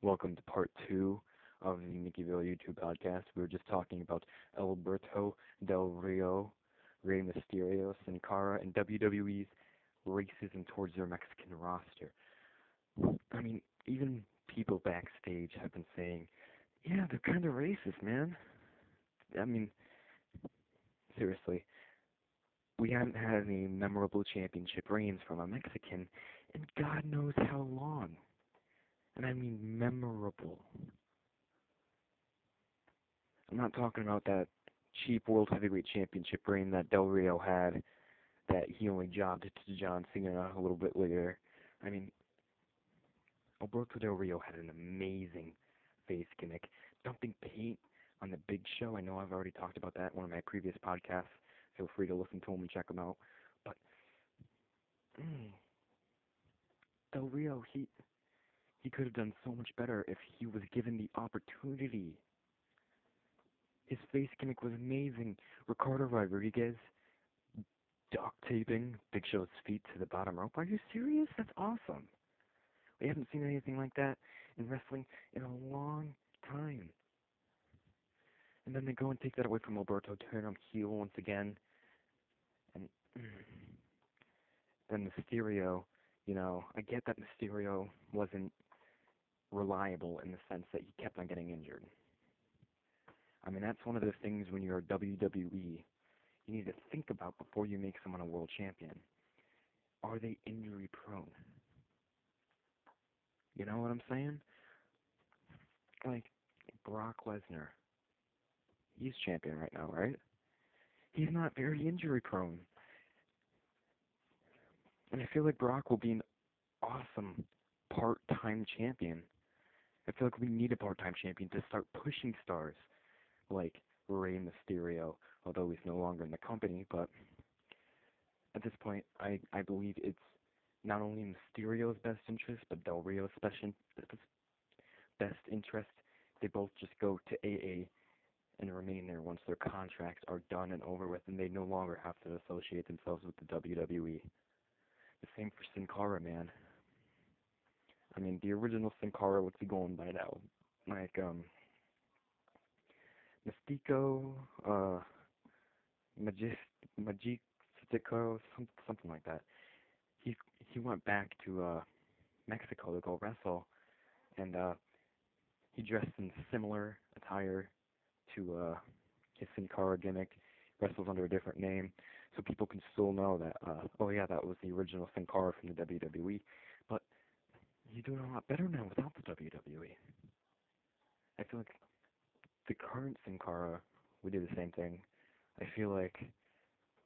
Welcome to part two of the Nicky YouTube podcast. We were just talking about Alberto Del Rio, Rey Mysterio, Sin Cara, and WWE's racism towards their Mexican roster. I mean, even people backstage have been saying, yeah, they're kind of racist, man. I mean, seriously, we haven't had any memorable championship reigns from a Mexican in God knows how long. And I mean memorable. I'm not talking about that cheap World Heavyweight Championship reign that Del Rio had that he only jobbed to John Cena a little bit later. I mean, Alberto Del Rio had an amazing face gimmick. Dumping paint on the Big Show. I know I've already talked about that in one of my previous podcasts. Feel free to listen to them and check them out. But Del Rio, he could have done so much better if he was given the opportunity. His face gimmick was amazing. Ricardo Rodriguez duct taping Big Show's feet to the bottom rope. Are you serious? That's awesome. We haven't seen anything like that in wrestling in a long time. And then they go and take that away from Alberto, turn him heel once again. And then Mysterio, I get that Mysterio wasn't reliable in the sense that he kept on getting injured. I mean, that's one of the things when you're a WWE, you need to think about before you make someone a world champion. Are they injury prone? You know what I'm saying? Like Brock Lesnar. He's champion right now, right? He's not very injury prone. And I feel like Brock will be an awesome part-time champion. I feel like we need a part-time champion to start pushing stars like Rey Mysterio, although he's no longer in the company, but at this point, I believe it's not only Mysterio's best interest, but Del Rio's best interest. They both just go to AA and remain there once their contracts are done and over with, and they no longer have to associate themselves with the WWE. The same for Sin Cara, man. I mean, the original Sin Cara, what's he going by now? Like, Mystico, Magistico, something like that. He went back to Mexico to go wrestle, and he dressed in similar attire to his Sin Cara gimmick, wrestles under a different name, so people can still know that, oh yeah, that was the original Sin Cara from the WWE, but he's doing a lot better now without the WWE. I feel like the current Sin Cara, we do the same thing. I feel like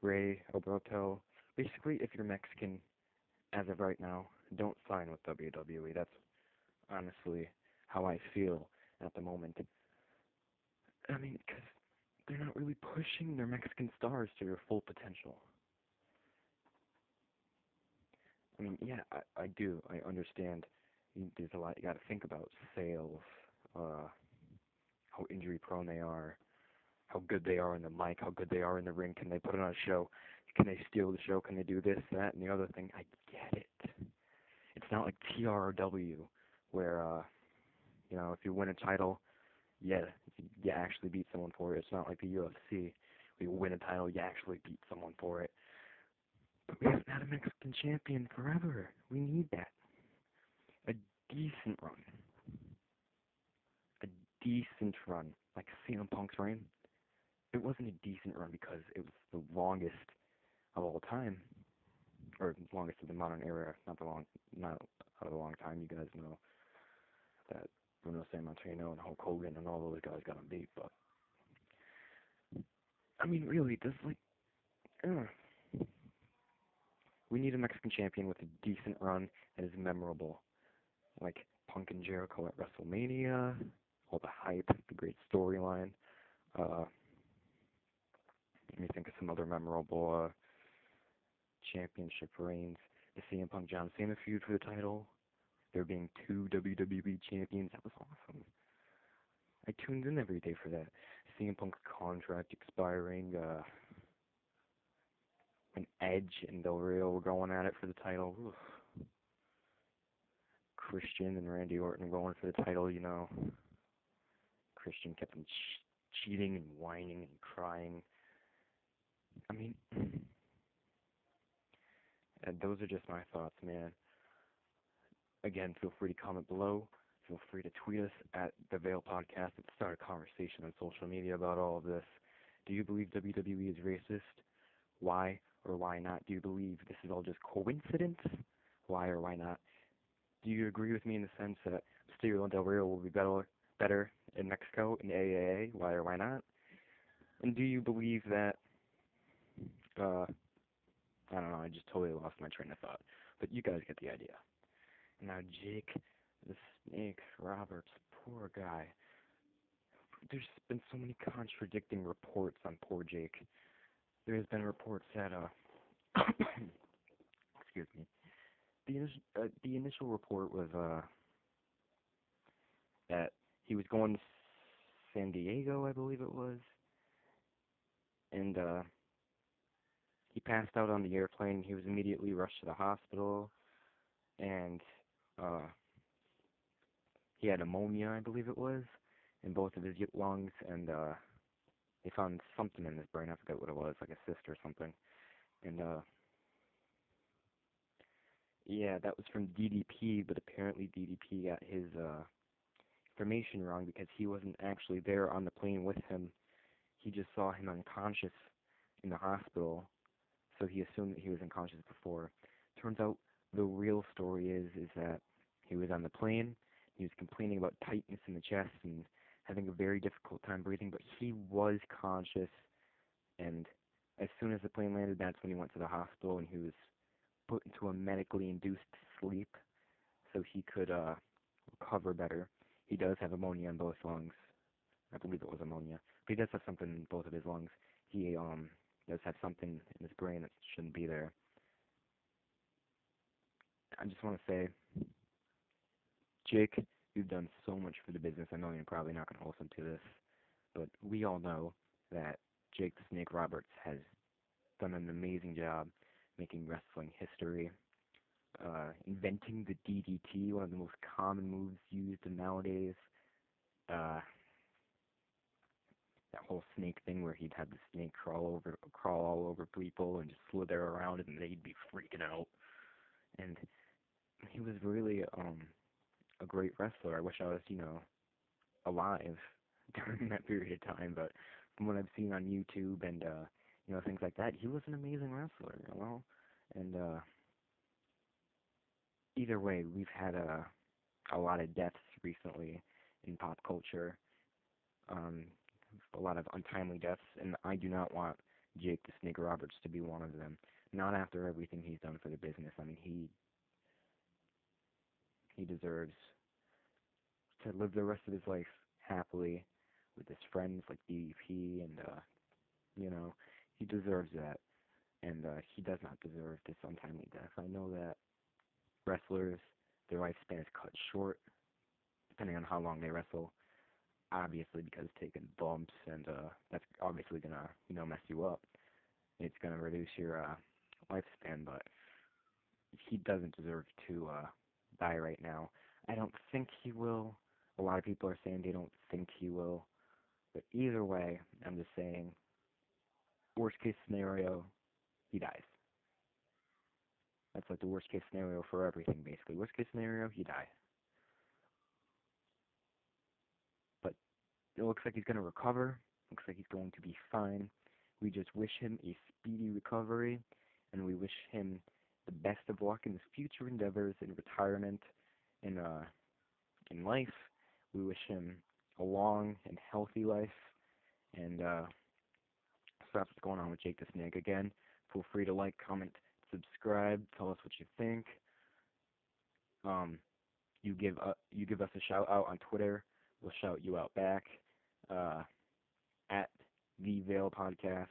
Rey, Alberto, basically if you're Mexican, as of right now, don't sign with WWE. That's honestly how I feel at the moment. I mean, because they're not really pushing their Mexican stars to their full potential. I mean, yeah, I do. I understand. There's a lot you got to think about. Sales, how injury prone they are, how good they are in the mic, how good they are in the ring. Can they put on a show? Can they steal the show? Can they do this, that, and the other thing? I get it. It's not like TRW, where, if you win a title, yeah, you actually beat someone for it. It's not like the UFC. We win a title, you actually beat someone for it. But we haven't had a Mexican champion forever. We need that. A decent run. A decent run. Like CM Punk's reign. It wasn't a decent run because it was the longest of all time. Or longest of the modern era. Not out of a long time. You guys know that Bruno Sammartino and Hulk Hogan and all those guys got him beat, but I mean, really, we need a Mexican champion with a decent run that is memorable, like Punk and Jericho at WrestleMania, all the hype, the great storyline. Let me think of some other memorable championship reigns. The CM Punk John Cena feud for the title. There being two WWE champions, that was awesome. I tuned in every day for that. CM Punk's contract expiring, when Edge and Del Rio were going at it for the title. Oof. Christian and Randy Orton going for the title, Christian kept on cheating and whining and crying. I mean, and those are just my thoughts, man. Again, feel free to comment below. Feel free to tweet us at the Veil Podcast and start a conversation on social media about all of this. Do you believe WWE is racist? Why or why not? Do you believe this is all just coincidence? Why or why not? Do you agree with me in the sense that Mysterio and Del Rio will be better in Mexico in AAA? Why or why not? And do you believe that, I don't know, I just totally lost my train of thought. But you guys get the idea. Now, Jake the Snake Roberts, poor guy. There's been so many contradicting reports on poor Jake. There's been reports that, excuse me, the initial report was, that he was going to San Diego, I believe it was, and, he passed out on the airplane. He was immediately rushed to the hospital, and, he had pneumonia, I believe it was, in both of his lungs, and, they found something in his brain. I forget what it was, like a cyst or something. And, yeah, that was from DDP, but apparently DDP got his, information wrong because he wasn't actually there on the plane with him. He just saw him unconscious in the hospital, so he assumed that he was unconscious before. Turns out the real story is that he was on the plane, he was complaining about tightness in the chest and having a very difficult time breathing, but he was conscious, and as soon as the plane landed, that's when he went to the hospital, and he was put into a medically induced sleep so he could recover better. He does have ammonia in both lungs. I believe it was ammonia. But he does have something in both of his lungs. He does have something in his brain that shouldn't be there. I just want to say, Jake, you've done so much for the business. I know you're probably not going to listen to this, but we all know that Jake the Snake Roberts has done an amazing job making wrestling history, inventing the DDT, one of the most common moves used nowadays. That whole snake thing where he'd have the snake crawl all over people and just slither around and they'd be freaking out. And he was really a great wrestler. I wish I was, alive during that period of time, but from what I've seen on YouTube and things like that, he was an amazing wrestler, And either way, we've had a lot of deaths recently in pop culture. A lot of untimely deaths, and I do not want Jake the Snake Roberts to be one of them. Not after everything he's done for the business. I mean, he deserves to live the rest of his life happily with his friends like DDP, and he deserves that. And he does not deserve this untimely death. I know that wrestlers, their lifespan is cut short depending on how long they wrestle. Obviously, because taking bumps and that's obviously gonna mess you up. It's gonna reduce your lifespan, but he doesn't deserve to die right now. I don't think he will. A lot of people are saying they don't think he will, but either way, I'm just saying, worst case scenario, he dies. That's like the worst case scenario for everything, basically. Worst case scenario, he dies. But it looks like he's going to recover. Looks like he's going to be fine. We just wish him a speedy recovery, and we wish him the best of luck in his future endeavors in retirement, in life. We wish him a long and healthy life, and so that's what's going on with Jake the Snake. Again, feel free to like, comment, subscribe, tell us what you think. You give us a shout out on Twitter, we'll shout you out back. At the Veil Podcast.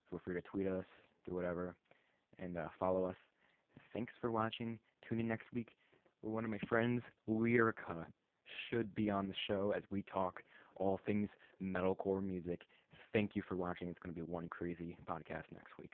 Feel free to tweet us, do whatever, and follow us. Thanks for watching. Tune in next week where one of my friends, Lyrica, should be on the show as we talk all things metalcore music. Thank you for watching. It's going to be one crazy podcast next week.